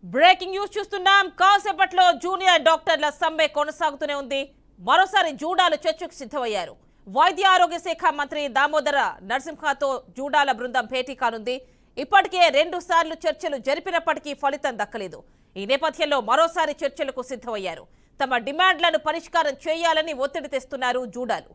Breaking news చూస్తున్నాం. కాసేపట్లో junior డాక్టర్ల సమ్మె కొనసాగుతూనే ఉంది. మరోసారి జూడాలు చర్చకు సిద్ధమయ్యారు. వైద్య ఆరోగ్య శాఖ మంత్రి దామోదర నరసింహతో జూడాల బృందం భేటీ కానుంది. ఇప్పటికే 2 సార్లు చర్చలు జరిపినప్పటికీ ఫలితం దక్కలేదు. ఈ నేపథ్యంలో మరోసారి చర్చలకు సిద్ధమయ్యారు. తమ డిమాండ్లను పరిష్కారం చేయాలని ఒత్తిడి తెస్తున్నారు జూడాలు.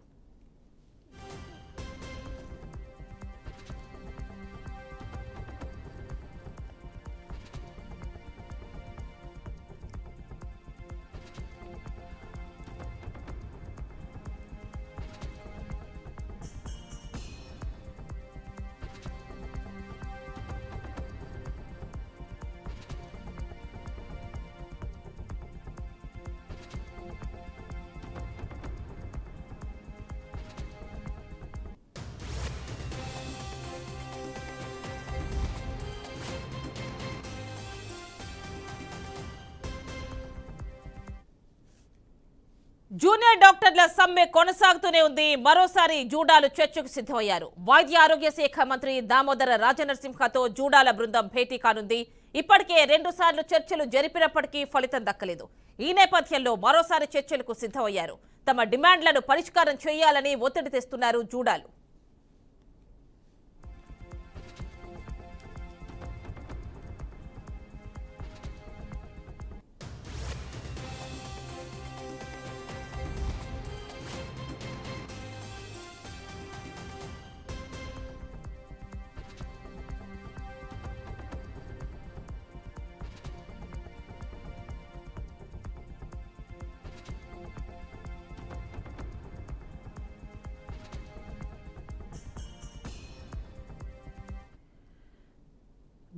జూనియర్ డాక్టర్ల సమ్మె కొనసాగుతూనే ఉంది. మరోసారి జూడాలు చర్చకు సిద్ధమయ్యారు. వైద్య ఆరోగ్య శాఖ మంత్రి దామోదర రాజనరసింహతో జూడాల బృందం భేటీ కానుంది. ఇప్పటికే 2 సార్లు చర్చలు జరిపినప్పటికీ ఫలితం దక్కలేదు. ఈ నేపథ్యంలో మరోసారి చర్చలకు సిద్ధమయ్యారు. తమ డిమాండ్లను పరిష్కారం చేయాలని ఒత్తిడి తెస్తున్నారు జూడాలు.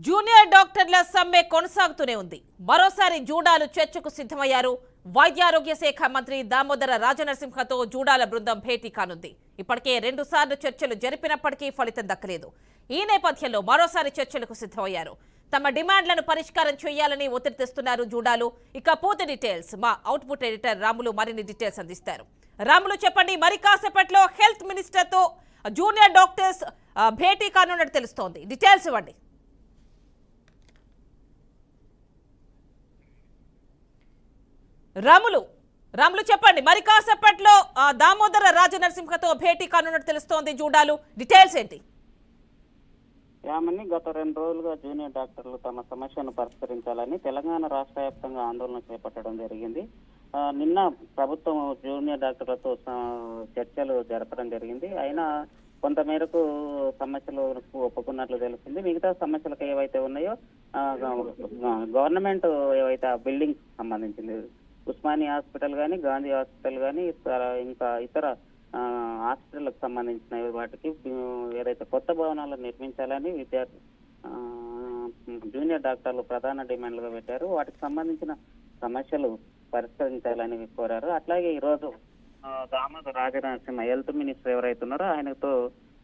జూనియర్ డాక్టర్ల సమ్మె కొనసాగుతూనే ఉంది. మరోసారి జూడాలు చర్చకు సిద్ధమయ్యారు. వైద్య ఆరోగ్య శాఖ మంత్రి దామోదర రాజనరసింహతో జూడాల బృందం భేటీ కానుంది. ఇప్పటికే 2 సార్లు చర్చలు జరిపినప్పటికీ ఫలితం దక్కలేదు. ఈ నేపథ్యంలో మరోసారి చర్చలకు సిద్ధమయ్యారు. తమ డిమాండ్లను పరిష్కారం చేయాలని ఒత్తిడి తెస్తున్నారు జూడాలు. ఇక పూర్తి డీటెయిల్స్ మా అవుట్పుట్ ఎడిటర్ రాములు మరిన్ని డీటెయిల్స్ అందిస్తారు. రాములు, చెప్పండి, మరి కాసేపట్లో హెల్త్ మినిస్టర్తో జూనియర్ డాక్టర్స్ భేటీ కానున్నట్టు తెలుస్తోంది. డీటెయిల్స్ ఇవ్వండి. రాములు చెప్పండి, మరి కాసేపట్లో దామోదర రాజనరసింహతో భేటీ కానున్నట్టు తెలుస్తోంది జూడాలు. డీటెయిల్స్ ఏంటి? యామని గత 2 రోజులుగా జూనియర్ డాక్టర్లు తమ సమస్యను పరిష్కరించాలని తెలంగాణ రాష్ట్ర వ్యాప్తంగా ఆందోళన చేపట్టడం జరిగింది. నిన్న ప్రభుత్వం జూనియర్ డాక్టర్లతో చర్చలు జరపడం జరిగింది. అయినా కొంతమేరకు సమస్యలు ఒప్పుకున్నట్లు తెలుస్తుంది. మిగతా సమస్యలకు ఏవైతే ఉన్నాయో గవర్నమెంట్ ఏవైతే ఆ బిల్డింగ్ సంబంధించింది, ఉస్మానియా హాస్పిటల్ కానీ, గాంధీ హాస్పిటల్ కానీ, ఇంకా ఇతర హాస్పిటల్కి సంబంధించిన వాటికి ఏదైతే కొత్త భవనాలను నిర్మించాలని జూనియర్ డాక్టర్లు ప్రధాన డిమాండ్లుగా పెట్టారు. వాటికి సంబంధించిన సమస్యలు పరిష్కరించాలని కోరారు. అట్లాగే ఈరోజు దామోదర రాజనరసింహ హెల్త్ మినిస్టర్ ఎవరైతే ఉన్నారో ఆయనతో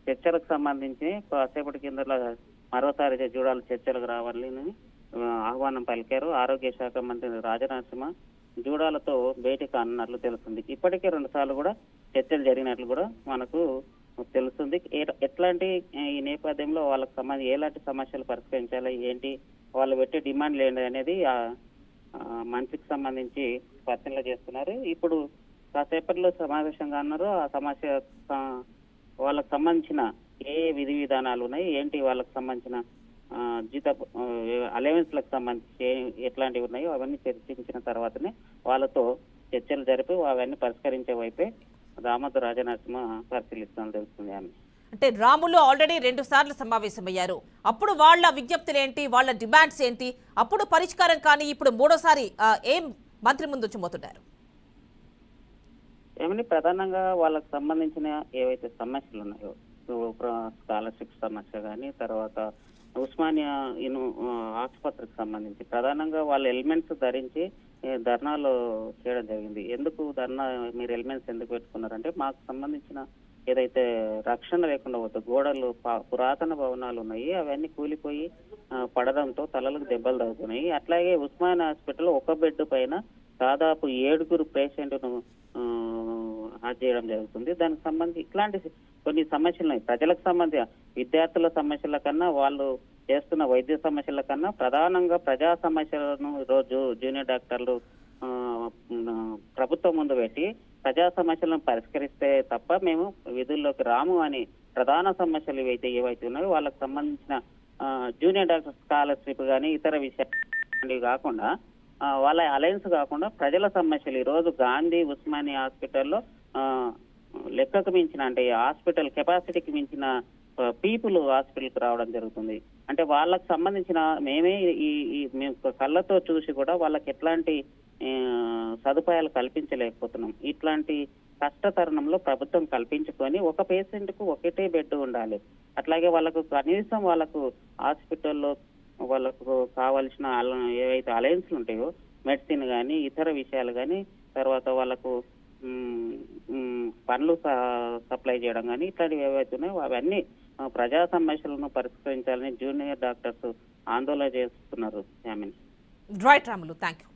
చర్చలకు సంబంధించి కాసేపటి కింద మరోసారి జూడాలు చర్చలకు రావాలని ఆహ్వానం పలికారు. ఆరోగ్య శాఖ మంత్రి రాజనరసింహ జూడాలతో భేటీ కానున్నట్లు తెలుస్తుంది. ఇప్పటికే 2 సార్లు కూడా చర్చలు జరిగినట్లు కూడా మనకు తెలుస్తుంది. ఎట్లాంటి ఈ నేపథ్యంలో వాళ్ళకి సంబంధించి ఎలాంటి సమస్యలు పరిష్కరించాలి, ఏంటి వాళ్ళు పెట్టే డిమాండ్లు ఏంటి అనేది మంత్రికి సంబంధించి పరిశీలన చేస్తున్నారు. ఇప్పుడు కాసేపట్లో సమావేశంగా అన్నారు. ఆ సమస్య వాళ్ళకి సంబంధించిన ఏ విధి విధానాలు ఉన్నాయి, ఏంటి వాళ్ళకి సంబంధించిన జీత అలవెన్స్లకు సంబంధించి ఎట్లాంటివి ఉన్నాయో అవన్నీ చర్చించిన తర్వాతనే వాళ్ళతో చర్చలు జరిపి అవన్నీ పరిష్కరించే వైపే దామోదర రాజనరసింహ పరిశీలిస్తామని తెలుస్తుంది. అంటే రాములు ఆల్రెడీ 2 సార్లు సమావేశమయ్యారు. అప్పుడు వాళ్ళ విజ్ఞప్తులు ఏంటి, వాళ్ళ డిమాండ్స్ ఏంటి, అప్పుడు పరిష్కారం కానీ ఇప్పుడు 3వసారి ఏం మంత్రి ముందు ఉంచబోతున్నారు? ఏమని ప్రధానంగా వాళ్ళకి సంబంధించిన ఏవైతే సమస్యలు ఉన్నాయో, స్కాలర్షిప్ సమస్య కానీ, తర్వాత ఉస్మానియా ఆసుపత్రికి సంబంధించి ప్రధానంగా వాళ్ళ ఎలిమెంట్స్ ధరించి ధర్నాలు చేయడం జరిగింది. ఎందుకు ధర్నా, మీరు ఎలిమెంట్స్ ఎందుకు పెట్టుకున్నారంటే మాకు సంబంధించిన ఏదైతే రక్షణ లేకుండా పోతుంది, గోడలు పురాతన భవనాలు ఉన్నాయి, అవన్నీ కూలిపోయి పడడంతో తలలకు దెబ్బలు తగ్గుతున్నాయి. అట్లాగే ఉస్మానియా హాస్పిటల్ ఒక బెడ్ పైన దాదాపు 7 పేషెంట్ను చేయడం జరుగుతుంది. దానికి సంబంధించి ఇట్లాంటి కొన్ని సమస్యలు ఉన్నాయి. ప్రజలకు సంబంధించి విద్యార్థుల సమస్యల కన్నా వాళ్ళు చేస్తున్న వైద్య సమస్యల కన్నా ప్రధానంగా ప్రజా సమస్యలను ఈరోజు జూనియర్ డాక్టర్లు ఆ, ప్రభుత్వం ముందు పెట్టి ప్రజా సమస్యలను పరిష్కరిస్తే తప్ప మేము విధుల్లోకి రాము అని ప్రధాన సమస్యలు ఏవైతే ఉన్నాయో వాళ్ళకి సంబంధించిన జూనియర్ డాక్టర్ స్కాలర్షిప్ కానీ ఇతర విషయాలు కాకుండా వాళ్ళ అలయన్స్ కాకుండా ప్రజల సమస్యలు ఈరోజు గాంధీ ఉస్మానియా హాస్పిటల్లో లెక్కకు మించిన అంటే హాస్పిటల్ కెపాసిటీకి మించిన పీపుల్ హాస్పిటల్కి రావడం జరుగుతుంది. అంటే వాళ్ళకి సంబంధించిన మేమే మేము కళ్ళతో చూసి కూడా వాళ్ళకి ఎట్లాంటి సదుపాయాలు కల్పించలేకపోతున్నాం. ఇట్లాంటి కష్టతరుణంలో ప్రభుత్వం కల్పించుకొని ఒక పేషెంట్ కు ఒకటే బెడ్ ఉండాలి. అట్లాగే వాళ్ళకు కనీసం వాళ్ళకు హాస్పిటల్లో వాళ్ళకు కావాల్సిన ఏవైతే అలయన్స్లు ఉంటాయో మెడిసిన్ కానీ ఇతర విషయాలు కానీ తర్వాత వాళ్ళకు పనులు సప్లై చేయడం కానీ ఇట్లాంటివి ఏవైతే ఉన్నాయో అవన్నీ ప్రజా సమస్యలను పరిష్కరించాలని జూనియర్ డాక్టర్స్ ఆందోళన చేస్తున్నారు. Right Ramulu, thank you.